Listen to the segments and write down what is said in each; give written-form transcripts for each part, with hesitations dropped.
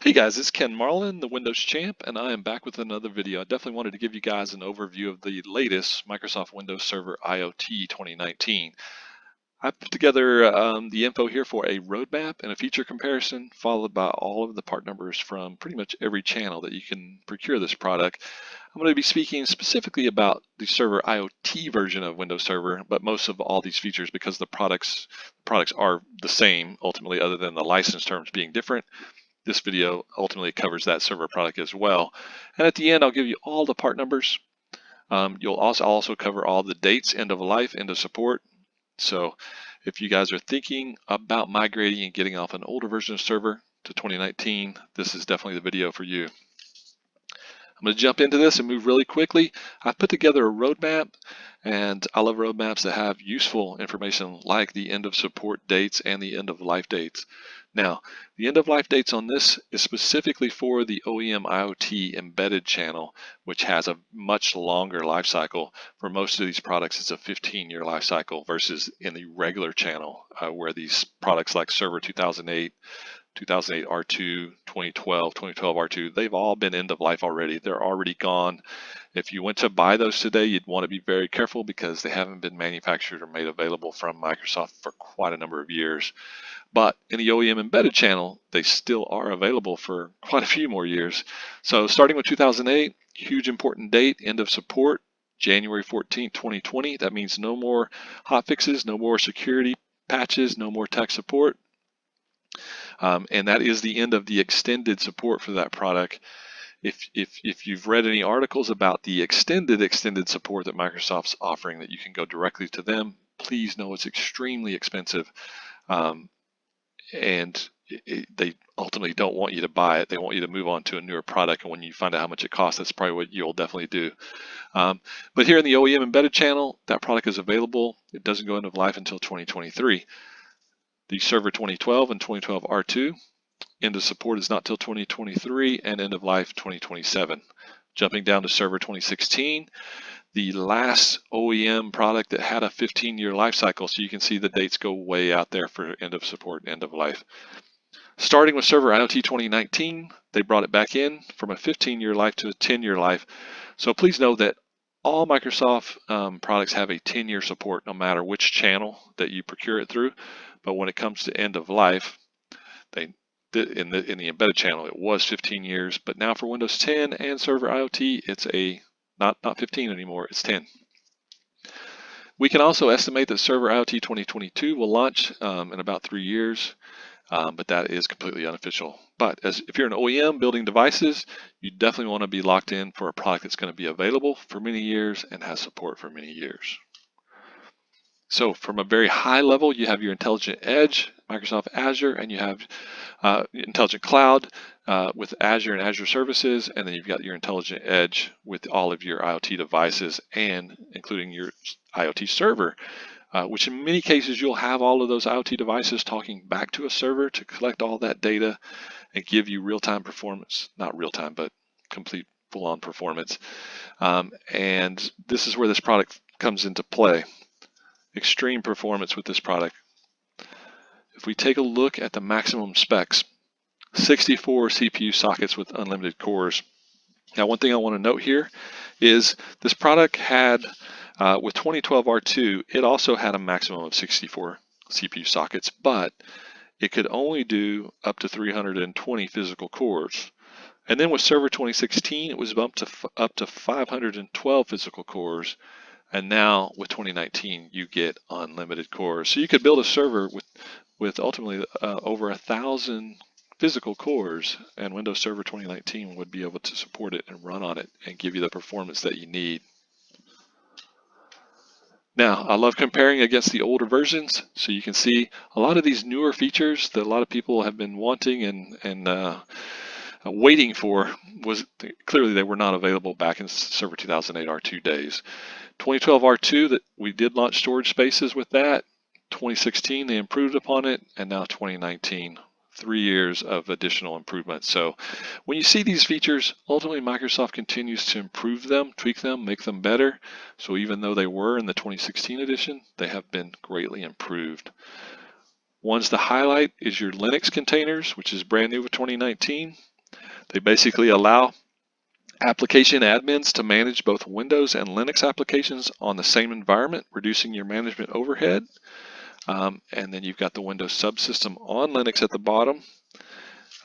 Hey guys, it's Ken Marlin, the Windows Champ, and I am back with another video. I definitely wanted to give you guys an overview of the latest Microsoft Windows Server IoT 2019. I put together the info here for a roadmap and a feature comparison, followed by all of the part numbers from pretty much every channel that you can procure this product. I'm going to be speaking specifically about the Server IoT version of Windows Server, but most of all these features because the products are the same ultimately, other than the license terms being different. This video ultimately covers that server product as well. And at the end, I'll give you all the part numbers. You'll also cover all the dates, end of life, end of support. So if you guys are thinking about migrating and getting off an older version of server to 2019, this is definitely the video for you. I'm going to jump into this and move really quickly. I've put together a roadmap, and I love roadmaps that have useful information like the end of support dates and the end of life dates. Now, the end of life dates on this is specifically for the OEM IoT embedded channel, which has a much longer life cycle. For most of these products, it's a 15-year life cycle versus in the regular channel where these products like Server 2008, 2008 R2, 2012 R2, they've all been end of life already. They're already gone. If you went to buy those today, you'd want to be very careful because they haven't been manufactured or made available from Microsoft for quite a number of years. But in the OEM embedded channel, they still are available for quite a few more years. So starting with 2008, huge important date, end of support, January 14th, 2020. That means no more hot fixes, no more security patches, no more tech support. And that is the end of the extended support for that product. If you've read any articles about the extended support that Microsoft's offering that you can go directly to them, please know it's extremely expensive. And they ultimately don't want you to buy it. They want you to move on to a newer product. And when you find out how much it costs, that's probably what you'll definitely do. But here in the OEM embedded channel, that product is available. It doesn't go into life until 2023. The Server 2012 and 2012 R2, end of support is not till 2023 and end of life 2027. Jumping down to Server 2016, the last OEM product that had a 15-year life cycle, so you can see the dates go way out there for end of support and end of life. Starting with Server IoT 2019, they brought it back in from a 15-year life to a 10-year life. So please know that all Microsoft products have a 10-year support no matter which channel that you procure it through. But when it comes to end of life, in the embedded channel, it was 15 years. But now for Windows 10 and Server IoT, it's not 15 anymore, it's 10. We can also estimate that Server IoT 2022 will launch in about 3 years, but that is completely unofficial. But if you're an OEM building devices, you definitely want to be locked in for a product that's going to be available for many years and has support for many years. So from a very high level, you have your Intelligent Edge, Microsoft Azure, and you have Intelligent Cloud with Azure and Azure Services, and then you've got your Intelligent Edge with all of your IoT devices and including your IoT server, which in many cases you'll have all of those IoT devices talking back to a server to collect all that data and give you real-time performance, not real-time, but complete full-on performance. And this is where this product comes into play. Extreme performance with this product. If we take a look at the maximum specs, 64 CPU sockets with unlimited cores. Now, one thing I want to note here is this product had, with 2012 R2, it also had a maximum of 64 CPU sockets, but it could only do up to 320 physical cores. And then with Server 2016, it was bumped to up to 512 physical cores. And now with 2019, you get unlimited cores. So you could build a server with ultimately over 1,000 physical cores, and Windows Server 2019 would be able to support it and run on it and give you the performance that you need. Now, I love comparing against the older versions, so you can see a lot of these newer features that a lot of people have been wanting and waiting for, clearly they were not available back in Server 2008 R2 days. 2012 R2, that we did launch storage spaces with that. 2016, they improved upon it, and now 2019, 3 years of additional improvements. So when you see these features, ultimately Microsoft continues to improve them, tweak them, make them better. So even though they were in the 2016 edition, they have been greatly improved. Ones to highlight is your Linux containers, which is brand new with 2019. They basically allow application admins to manage both Windows and Linux applications on the same environment, reducing your management overhead. And then you've got the Windows subsystem on Linux at the bottom,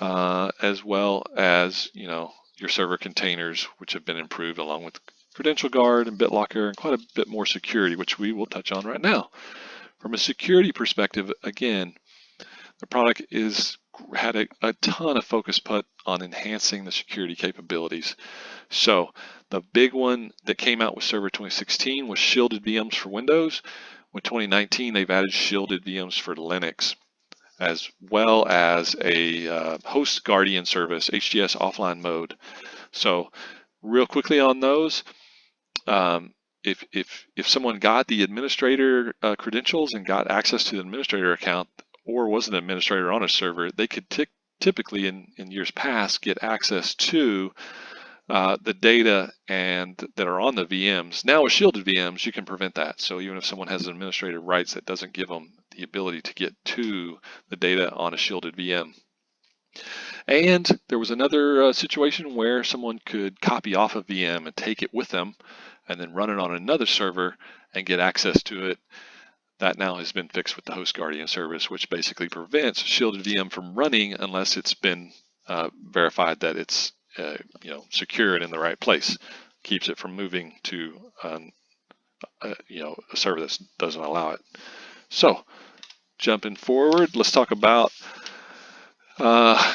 as well as your server containers, which have been improved along with Credential Guard and BitLocker and quite a bit more security, which we will touch on right now. From a security perspective, again, the product had a ton of focus put on enhancing the security capabilities. So the big one that came out with Server 2016 was shielded VMs for Windows. With 2019, they've added shielded VMs for Linux, as well as a host guardian service, HDS offline mode. So real quickly on those, if someone got the administrator credentials and got access to the administrator account, or was an administrator on a server, they could typically in years past get access to the data that are on the VMs. Now with shielded VMs, you can prevent that. So even if someone has administrative rights, that doesn't give them the ability to get to the data on a shielded VM. And there was another situation where someone could copy off a VM and take it with them and then run it on another server and get access to it. That now has been fixed with the Host Guardian service, which basically prevents a shielded VM from running unless it's been verified that it's secure and in the right place. Keeps it from moving to a server that doesn't allow it. So jumping forward, let's talk about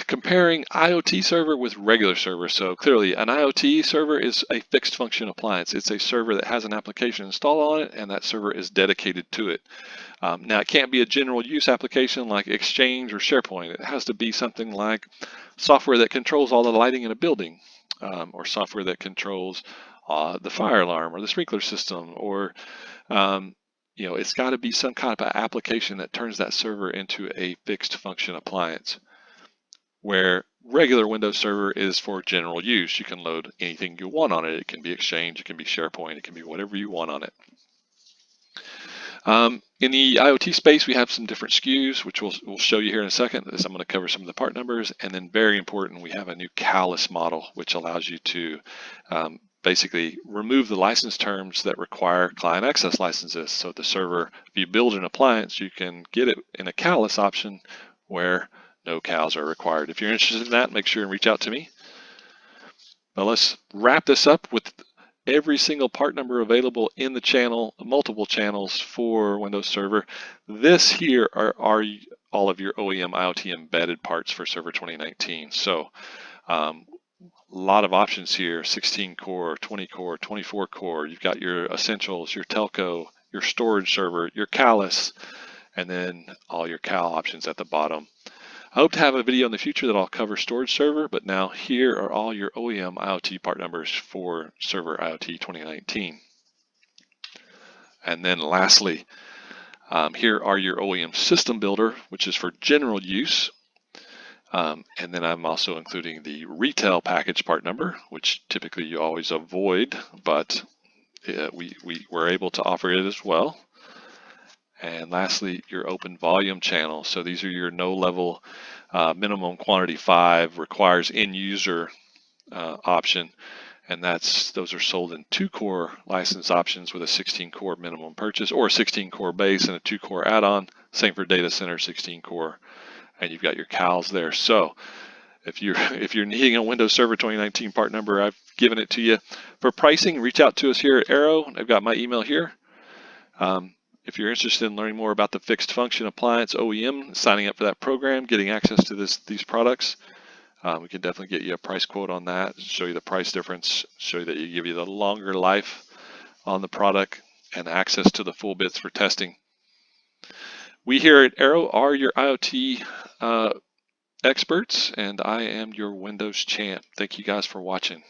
comparing IoT server with regular server. So clearly an IoT server is a fixed function appliance. It's a server that has an application installed on it, and that server is dedicated to it. Now it can't be a general use application like Exchange or SharePoint. It has to be something like software that controls all the lighting in a building, or software that controls the fire alarm or the sprinkler system, or it's got to be some kind of application that turns that server into a fixed function appliance. Where regular Windows Server is for general use. You can load anything you want on it. It can be Exchange, it can be SharePoint, it can be whatever you want on it. In the IoT space, we have some different SKUs, which we'll show you here in a second, as I'm going to cover some of the part numbers. And then very important, we have a new callus model, which allows you to basically remove the license terms that require client access licenses. So the server, if you build an appliance, you can get it in a callus option where no CALs are required. If you're interested in that, make sure and reach out to me. Now let's wrap this up with every single part number available in the channel, multiple channels for Windows Server. This here are all of your OEM IoT embedded parts for Server 2019. So a lot of options here, 16 core, 20 core, 24 core. You've got your essentials, your telco, your storage server, your callus, and then all your CAL options at the bottom. I hope to have a video in the future that I'll cover storage server, but now here are all your OEM IoT part numbers for Server IoT 2019. And then lastly, here are your OEM system builder, which is for general use. And then I'm also including the retail package part number, which typically you always avoid, but we were able to offer it as well. And lastly, your open volume channel. So these are your no level minimum quantity 5 requires end user option. And those are sold in 2-core license options with a 16-core minimum purchase, or a 16-core base and a 2-core add-on. Same for data center, 16-core. And you've got your CALs there. So if you're needing a Windows Server 2019 part number, I've given it to you. For pricing, reach out to us here at Arrow. I've got my email here. If you're interested in learning more about the fixed function appliance OEM, signing up for that program, getting access to these products, we can definitely get you a price quote on that, show you the price difference, show you that you give you the longer life on the product and access to the full bits for testing. We here at Arrow are your IoT experts, and I am your Windows champ. Thank you guys for watching.